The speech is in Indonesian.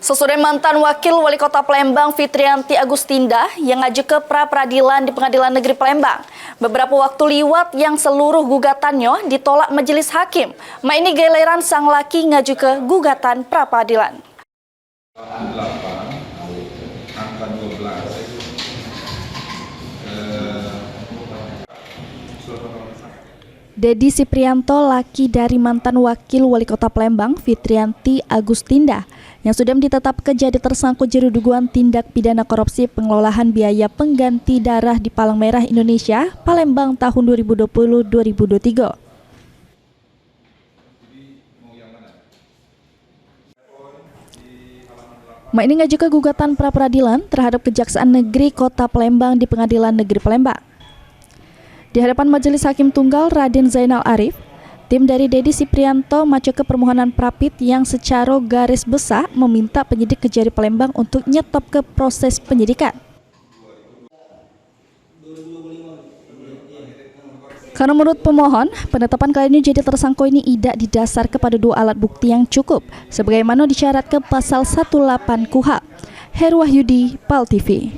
Sesudah mantan Wakil Wali Kota Palembang Fitrianti Agustinda yang ngaju ke pra-peradilan di Pengadilan Negeri Palembang. Beberapa waktu liwat yang seluruh gugatannya ditolak majelis hakim. Ini giliran sang laki ngaju ke gugatan pra-peradilan. Dedi Siprianto, laki dari mantan Wakil Wali Kota Palembang Fitrianti Agustinda, yang sudah ditetapkan jadi tersangkut dugaan tindak pidana korupsi pengelolaan biaya pengganti darah di Palang Merah Indonesia, Palembang tahun 2020-2023. Ini ngajukan gugatan pra-peradilan terhadap Kejaksaan Negeri Kota Palembang di Pengadilan Negeri Palembang. Di hadapan Majelis Hakim Tunggal Raden Zainal Arif, tim dari Dedi Siprianto maju ke permohonan Prapit yang secara garis besar meminta penyidik Kejari Palembang untuk nyetop ke proses penyidikan. Karena menurut pemohon, penetapan kali ini jadi tersangka ini tidak didasar kepada dua alat bukti yang cukup, sebagaimana disyarat ke pasal 18 KUHP. Heru Wahyudi, PAL TV.